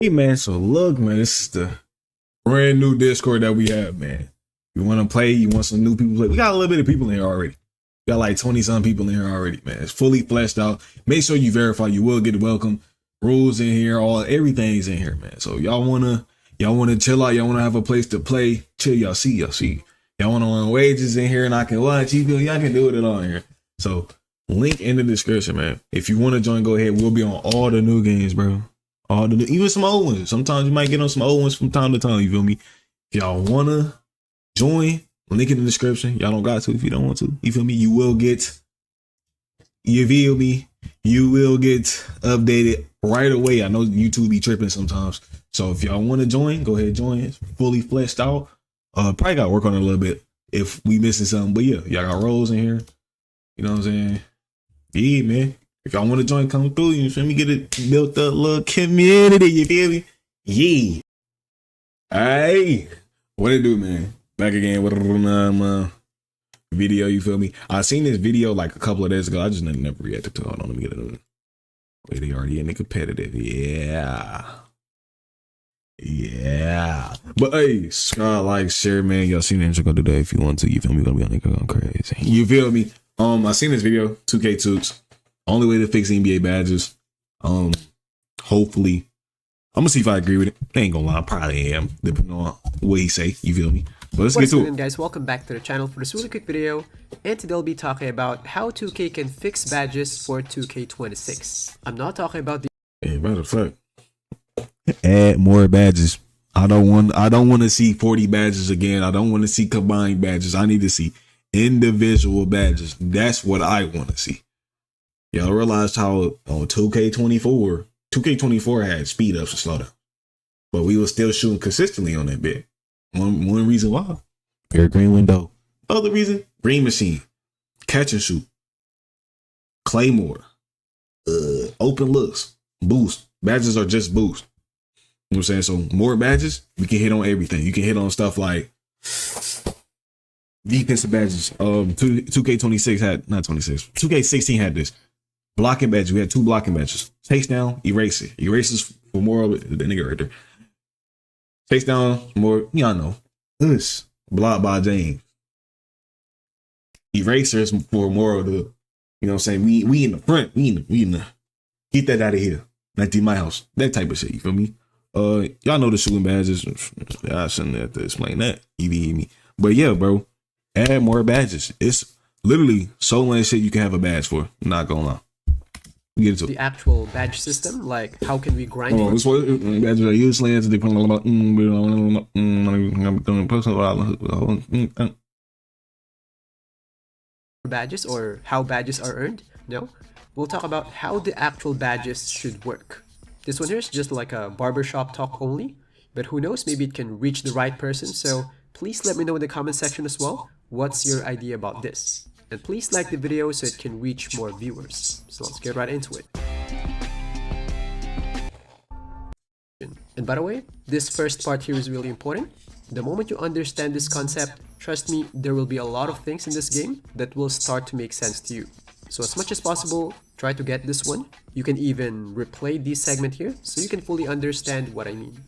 Hey man, so look, man, this is the brand new Discord that we have, man. You want to play? You want some new people to play? We got a little bit of people in here already. We got like 20-some people in here already, man. It's fully fleshed out. Make sure you verify. You will get welcome. Rules in here, everything's in here, man. So y'all wanna chill out. Y'all wanna have a place to play, chill. Y'all see. Y'all wanna run wages in here, and I can watch you. Y'all can do it all in here. So link in the description, man. If you want to join, go ahead. We'll be on all the new games, bro. Even some old ones. Sometimes you might get on some old ones from time to time. You feel me? If y'all wanna join, link in the description. Y'all don't got to if you don't want to. You feel me? You will get. You feel me? You will get updated right away. I know YouTube be tripping sometimes. So if y'all want to join, go ahead, join. It's fully fleshed out. Probably got to work on it a little bit if we missing something. But yeah, y'all got roles in here. You know what I'm saying? Yeah, man. If y'all want to join, come through. You feel me? Get it built up little community. You feel me? Yeah. Alright. What it do, man? Back again with video. You feel me? I seen this video like a couple of days ago. I just never reacted to it. Hold on, let me get it. Wait, they already in the competitive. Yeah. But hey, subscribe, like, share, man. Y'all seen it. Go do that if you want to. You feel me? Gonna be on there going crazy. You feel me? I seen this video. 2K Toots. Only way to fix NBA badges. Hopefully, I'm gonna see if I agree with it. I ain't gonna lie, I probably am, depending on what he say. You feel me? But let's get to it, guys. Welcome back to the channel for this really quick video, and today I'll be talking about how 2K can fix badges for 2K26. I'm not talking about the. Hey, matter of fact, add more badges. I don't want to see 40 badges again. I don't want to see combined badges. I need to see individual badges. That's what I want to see. Y'all realized how on 2K24 had speed ups and slowdown, but we were still shooting consistently on that bit. One reason why, air green window. Other reason, green machine, catch and shoot, claymore, open looks, boost. Badges are just boost. You know what I'm saying? So more badges, we can hit on everything. You can hit on stuff like defensive badges. 2K26 had, not 26, 2K16 had this. Blocking badges. We had 2 blocking badges. Takes down, eraser. Erasers for more of the nigga right there. Takes down more, y'all know. This blocked by James. Erasers for more of the, you know what I'm saying? We in the front. We in the get that out of here. Like my house. That type of shit. You feel me? Y'all know the shooting badges. I shouldn't have to explain that. You feel me? But yeah, bro. Add more badges. It's literally so much shit you can have a badge for. I'm not gonna lie. The actual badge system, like how can we grind it? This what badges are useless. Badges or how badges are earned? No, we'll talk about how the actual badges should work. This one here is just like a barbershop talk only, but who knows, maybe it can reach the right person. So please let me know in the comment section as well. What's your idea about this? And please like the video so it can reach more viewers. So let's get right into it. And by the way, this first part here is really important. The moment you understand this concept, trust me, there will be a lot of things in this game that will start to make sense to you. So as much as possible, try to get this one. You can even replay this segment here so you can fully understand what I mean.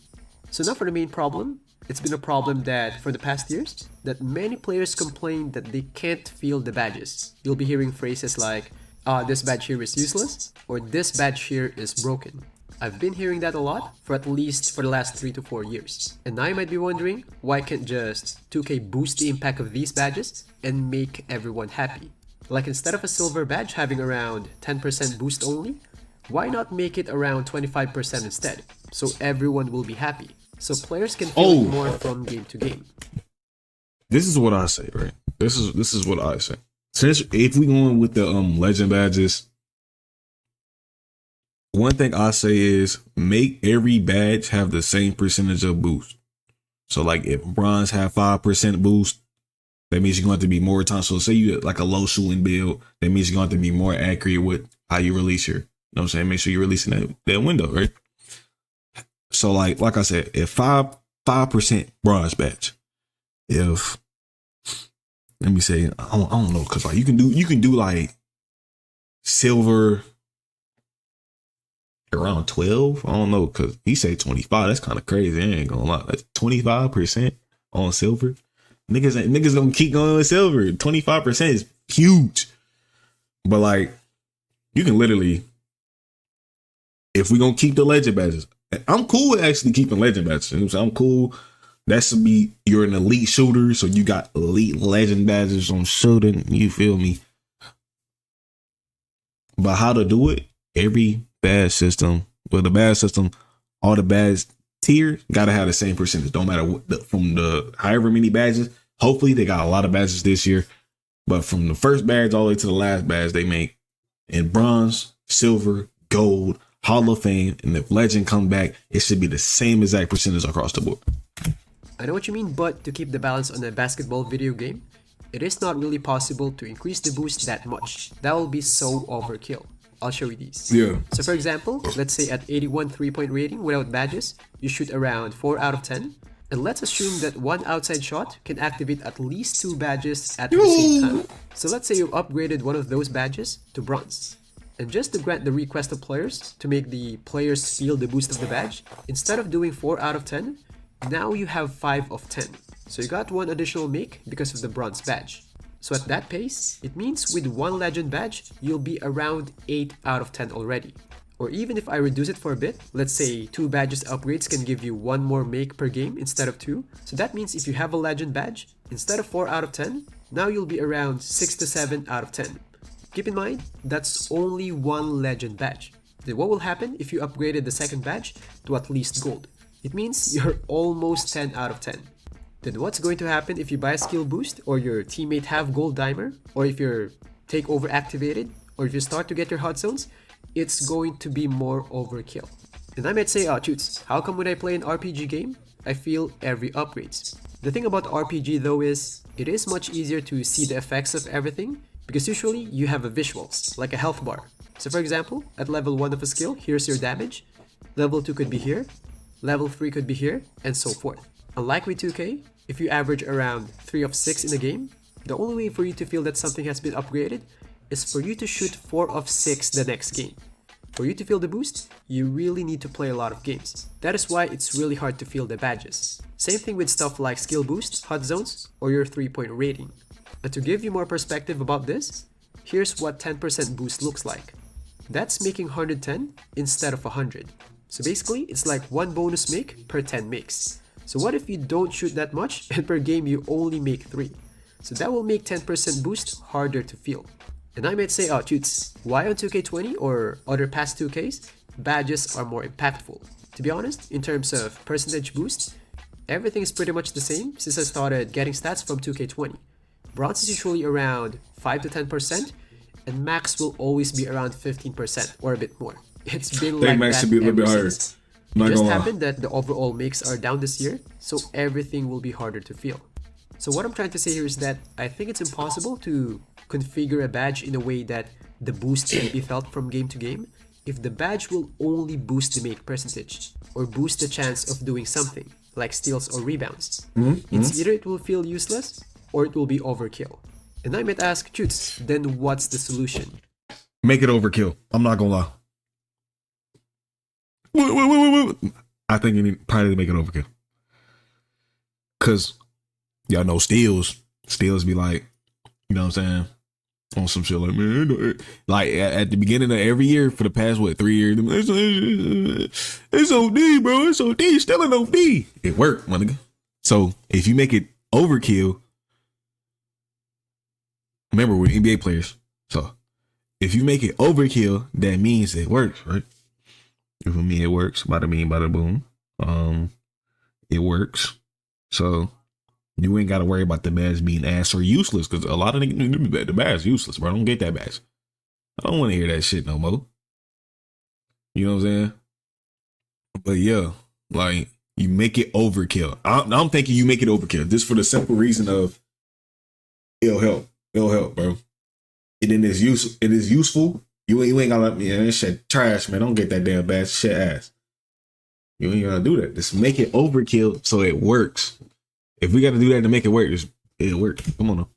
So now for the main problem. It's been a problem that for the past years that many players complain that they can't feel the badges. You'll be hearing phrases like, this badge here is useless, or this badge here is broken. I've been hearing that a lot for at least for the last 3 to 4 years. And now you might be wondering, why can't just 2K boost the impact of these badges and make everyone happy? Like instead of a silver badge having around 10% boost only, why not make it around 25% instead, so everyone will be happy? So players can feel more from game to game. This is what I say, right? This is what I say. Since if we going with the legend badges, one thing I say is make every badge have the same percentage of boost. So like if bronze have 5% boost, that means you're going to be more time. So say you like a low shooting build, that means you're going to be more accurate with how you release your, you know what I'm saying? Make sure you're releasing that window, right? So like I said, if 5% bronze badge, if let me say I don't know, because like you can do like silver around 12. I don't know, because he said 25. That's kind of crazy. I ain't gonna lie. That's 25% on silver. Niggas gonna keep going with silver. 25% is huge. But like, you can literally, if we gonna keep the legend badges, I'm cool with actually keeping legend badges. You know what I'm saying? I'm cool. That should be, you're an elite shooter, so you got elite legend badges on shooting. You feel me? But how to do it? Every badge system, with the badge system, all the badge tiers gotta have the same percentage. Don't matter what, from the however many badges. Hopefully they got a lot of badges this year, but from the first badge all the way to the last badge, they make in bronze, silver, gold, Hall of Fame, and if legend come back, it should be the same exact percentage across the board. I know what you mean, but to keep the balance on a basketball video game, it is not really possible to increase the boost that much. That will be so overkill. I'll show you these. Yeah. So for example, let's say at 81 3-point rating without badges, you shoot around 4 out of 10. And let's assume that one outside shot can activate at least 2 badges at the same time. So let's say you upgraded one of those badges to bronze. And just to grant the request of players to make the players feel the boost of the badge, instead of doing 4 out of 10, now you have 5 of 10. So you got one additional make because of the bronze badge. So at that pace, it means with one legend badge, you'll be around 8 out of 10 already. Or even if I reduce it for a bit, let's say 2 badges upgrades can give you 1 more make per game instead of 2. So that means if you have a legend badge, instead of 4 out of 10, now you'll be around 6 to 7 out of 10. Keep in mind, that's only one legend badge. Then what will happen if you upgraded the second badge to at least gold? It means you're almost 10 out of 10. Then what's going to happen if you buy a skill boost, or your teammate have gold dimer, or if your takeover activated, or if you start to get your hot zones? It's going to be more overkill. And I might say, oh shoots, how come when I play an RPG game, I feel every upgrades? The thing about RPG though is, it is much easier to see the effects of everything, because usually you have a visuals, like a health bar. So for example, at level 1 of a skill, here's your damage, level 2 could be here, level 3 could be here, and so forth. Unlike with 2K, if you average around 3 of 6 in a game, the only way for you to feel that something has been upgraded is for you to shoot 4 of 6 the next game. For you to feel the boost, you really need to play a lot of games. That is why it's really hard to feel the badges. Same thing with stuff like skill boost, hot zones, or your 3-point rating. And to give you more perspective about this, here's what 10% boost looks like. That's making 110 instead of 100. So basically, it's like 1 bonus make per 10 makes. So what if you don't shoot that much and per game you only make 3? So that will make 10% boost harder to feel. And I might say, oh shoots, why on 2K20 or other past 2Ks, badges are more impactful? To be honest, in terms of percentage boost, everything is pretty much the same since I started getting stats from 2K20. Bronze is usually around 5 to 10%, and max will always be around 15% or a bit more. It's been like max that should be a little bit higher. since. It just happened that the overall makes are down this year, so everything will be harder to feel. So what I'm trying to say here is that I think it's impossible to configure a badge in a way that the boost can be felt from game to game if the badge will only boost the make percentage or boost the chance of doing something like steals or rebounds. It's either it will feel useless or it will be overkill. And I might ask, shoots, then what's the solution? Make it overkill. I'm not gonna lie. Wait. I think you need probably to make it overkill. Cause y'all know steals be like, you know what I'm saying? On some shit like, man, like at the beginning of every year for the past, 3 years, it's OD, bro. It's OD. Still an OD. It worked, my nigga. So if you make it overkill, remember, we're NBA players. So if you make it overkill, that means it works, right? If me, it works. Bada bing, bada boom. It works. So you ain't got to worry about the badge being ass or useless, because a lot of niggas, the badge useless, bro. I don't get that badge. I don't want to hear that shit no more. You know what I'm saying? But yeah, like, you make it overkill. I'm thinking you make it overkill just for the simple reason of it'll help. It'll help, bro. And then it is useful. You ain't gotta let me, this shit trash, man. Don't get that damn badge. Shit ass. You ain't gotta do that. Just make it overkill so it works. If we got to do that to make it work, it'll work. Come on now.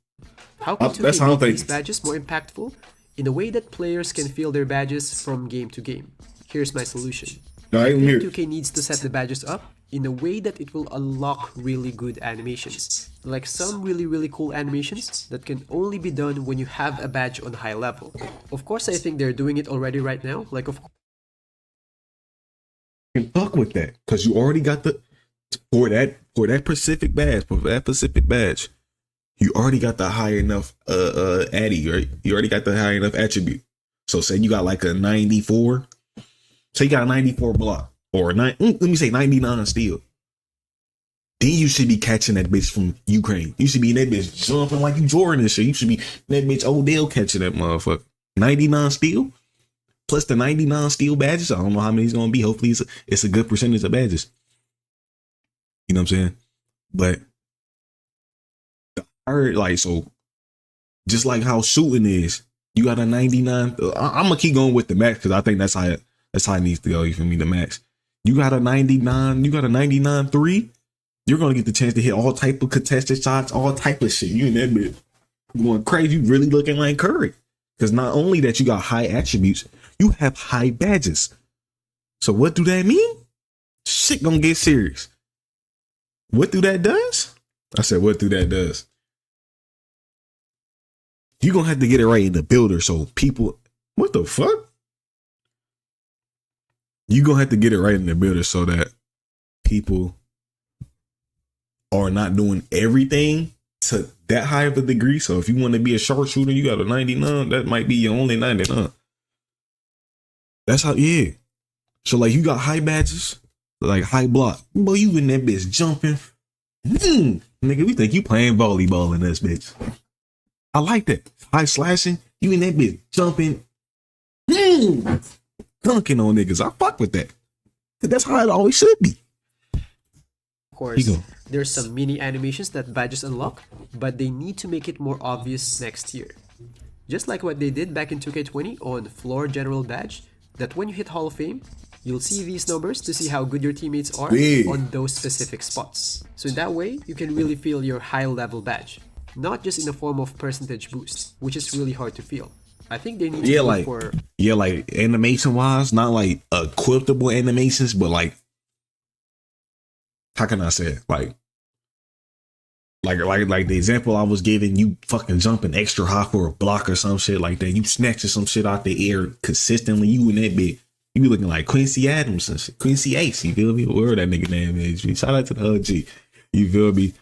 How can 2K make these badges more impactful in a way that players can feel their badges from game to game? here's my solution. All right, I I'm think here. 2K needs to set the badges up in a way that it will unlock really good animations. Like some really cool animations that can only be done when you have a badge on high level. Of course, I think they're doing it already right now. Like, of Can fuck with that because you already got the for that specific badge, you already got the high enough addy, right? You already got the high enough attribute. So say you got like a 94, say you got a 94 block or let me say 99 steel. Then you should be catching that bitch from Ukraine. You should be in that bitch jumping like you Jordan and shit. You should be in that bitch Odell catching that motherfucker. 99 steel plus the 99 steel badges. I don't know how many it's gonna be. Hopefully it's a good percentage of badges. You know what I'm saying? But I heard like, so just like how shooting is, you got a 99. I'm gonna keep going with the max because I think that's how it needs to go. You feel me? The max. You got a 99. You got a 99-3. You're gonna get the chance to hit all type of contested shots, all type of shit. You in that bit going crazy. You really looking like Curry because not only that you got high attributes, you have high badges. So what do that mean? Shit gonna get serious. What do that does? I said, what do that does? You're going to have to get it right in the builder. So people, what the fuck? You're going to have to get it right in the builder so that people are not doing everything to that high of a degree. So if you want to be a sharpshooter, you got a 99. That might be your only 99. That's how, yeah. So like you got high badges, like high block. Boy, you in that bitch jumping. Nigga, we think you playing volleyball in this bitch. I like that. High slashing. You in that bitch jumping. Dunking on niggas. I fuck with that. That's how it always should be. Of course, there's some mini animations that badges unlock, but they need to make it more obvious next year. Just like what they did back in 2K20 on Floor General Badge, that when you hit Hall of Fame, you'll see these numbers to see how good your teammates are on those specific spots. So in that way, you can really feel your high level badge. Not just in the form of percentage boost, which is really hard to feel. I think they need to go for... Yeah, like animation wise, not like equipable animations, but like, how can I say it? Like the example I was giving, you fucking jumping extra high for a block or some shit like that. You snatching some shit out the air consistently. You in that bit. You be looking like Quincy Adams and shit. Quincy Ace, you feel me? Whatever that nigga name is. Shout out to the OG. You feel me?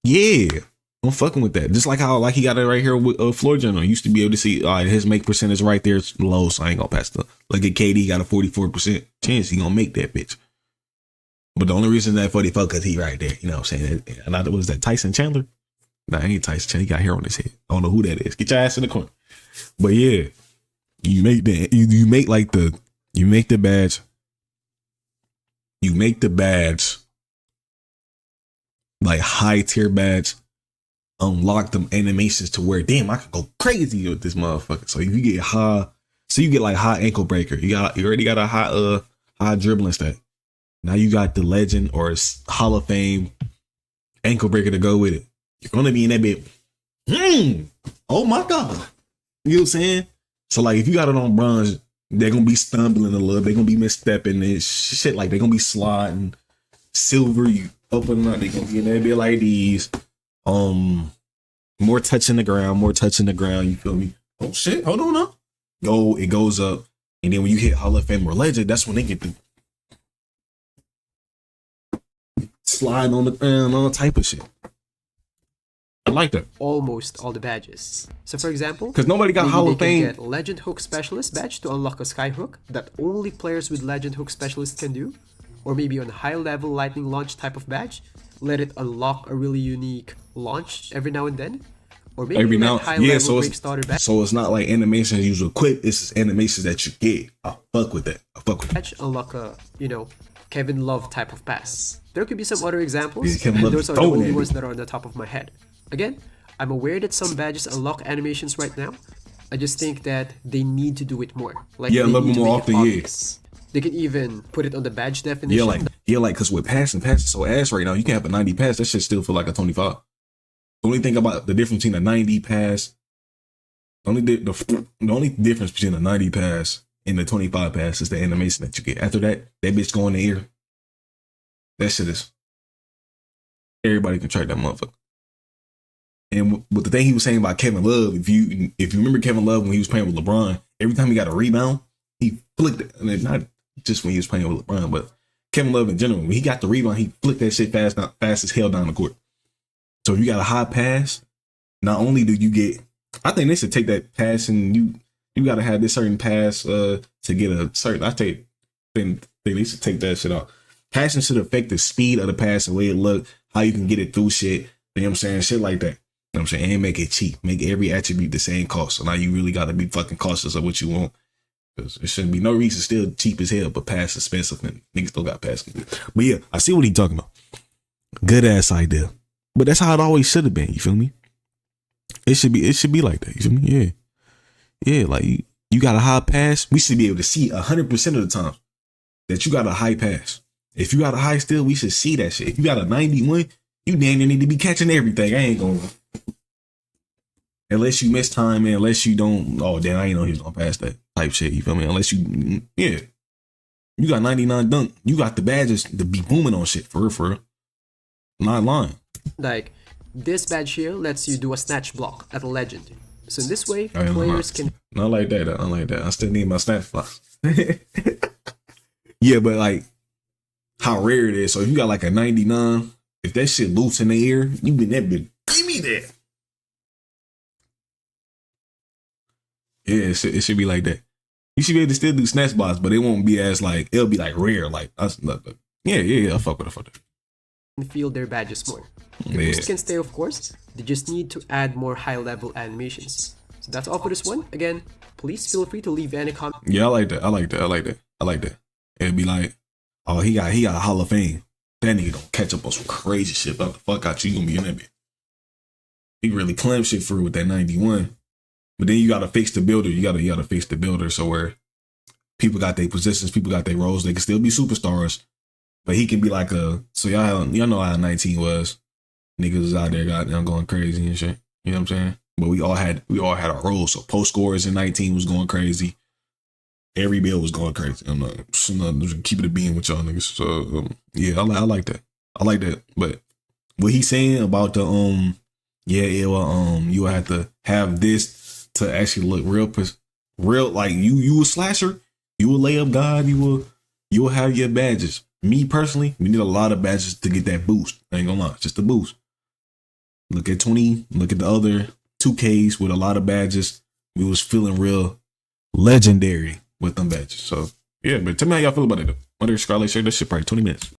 Yeah. I'm fucking with that. Just like how he got it right here with Floor General. Used to be able to see his make percentage right there is low, so I ain't gonna pass the. Look at KD got a 44% chance he gonna make that bitch. But the only reason that 44 because he right there. You know what I'm saying? And I was that Tyson Chandler. Nah, ain't Tyson Chandler. He got hair on his head. I don't know who that is. Get your ass in the corner. But yeah, you make the you make the badge. You make the badge like high tier badge. Unlock them animations to where damn I could go crazy with this motherfucker. So if you get high, so you get like high ankle breaker. You already got a high dribbling stat. Now you got the legend or Hall of Fame ankle breaker to go with it. You're gonna be in that bit. Oh my god. You know what I'm saying? So like if you got it on bronze, they're gonna be stumbling a little. They're gonna be misstepping and shit. Like they're gonna be sliding. Silver, you open up. They're gonna be in that bit like these. More touching the ground, you feel me? Oh shit, hold on now. It goes up, and then when you hit Hall of Fame or Legend, that's when they get the slide on the ground, all type of shit. I like that. Almost all the badges. So for example, because nobody got Hall of Fame. Get Legend Hook Specialist badge to unlock a sky hook that only players with Legend Hook Specialist can do, or maybe on a high level lightning launch type of badge. Let it unlock a really unique launch every now and then, or maybe every now, yeah. So it's not like animations you equip. It's animations that you get. I fuck with that. Badge unlock a Kevin Love type of pass. There could be some other examples. Yeah, those are the only ones that are on the top of my head. Again, I'm aware that some badges unlock animations right now. I just think that they need to do it more. Like a little more often. Yes. They can even put it on the badge definition. Yeah, like because with passing so ass right now, you can have a 90 pass. That shit still feel like a 25. The only thing about the difference between a 90 pass, the only difference between a 90 pass and the 25 pass is the animation that you get. After that, that bitch go in the air. That shit is, everybody can track that motherfucker. And with the thing he was saying about Kevin Love, if you remember Kevin Love when he was playing with LeBron, every time he got a rebound, he flicked it. And not just when he was playing with LeBron, but Kevin Love in general, when he got the rebound, he flicked that shit fast as hell down the court. So if you got a high pass, not only do you get, I think they should take that pass and you got to have this certain pass to get a certain, I think they should take that shit out. Passing should affect the speed of the pass, the way it look, how you can get it through shit. You know what I'm saying? Shit like that. You know what I'm saying? And make it cheap. Make every attribute the same cost. So now you really got to be fucking cautious of what you want. Because there shouldn't be no reason still cheap as hell, but pass expensive and niggas still got pass. But yeah, I see what he talking about. Good ass idea. But that's how it always should have been. You feel me? It should be like that. You feel me? Yeah. Yeah, like you got a high pass. We should be able to see 100% of the time that you got a high pass. If you got a high steal, we should see that shit. If you got a 91, you damn near need to be catching everything. I ain't gonna. Unless you miss time, man. Unless you don't. Oh, damn, I ain't know he was gonna pass that type shit. You feel me? Unless you, yeah. You got 99 dunk. You got the badges to be booming on shit. For real. Not lying. Like, this badge here lets you do a snatch block at a legend. So in this way, players can... Not like that. Not like that. I still need my snatch blocks. Yeah, but like, how rare it is. So if you got like a 99, if that shit loose in the air, you been that bitch. Give me that. Yeah, it should be like that. You should be able to still do snatch blocks, but it won't be as like, it'll be like rare. Like, yeah, I fuck with it. Feel their badges more. The boost can stay, of course. They just need to add more high-level animations. So that's all for this one. Again, please feel free to leave any comment. Yeah, I like that. It'd be like, oh, he got a Hall of Fame. That nigga gonna catch up on some crazy shit. About the fuck out you gonna be in that bitch. He really clammed shit through with that 91. But then you gotta fix the builder. You gotta fix the builder so where people got their positions, people got their roles. They can still be superstars. But he can be like so y'all know how 19 was. Niggas was out there goddamn going crazy and shit. You know what I'm saying? But we all had our roles. So post scorers in 19 was going crazy. Every bill was going crazy. I'm not keeping it being with y'all niggas. So yeah, I like that. I like that. But what he's saying about the you will have to have this to actually look real like you a slasher, you will lay up God, you will have your badges. Me personally, we need a lot of badges to get that boost. I ain't gonna lie, just a boost. Look at the other 2Ks with a lot of badges. We was feeling real legendary with them badges. So yeah, but tell me how y'all feel about it though. Wonder Scarlet share that shit probably 20 minutes.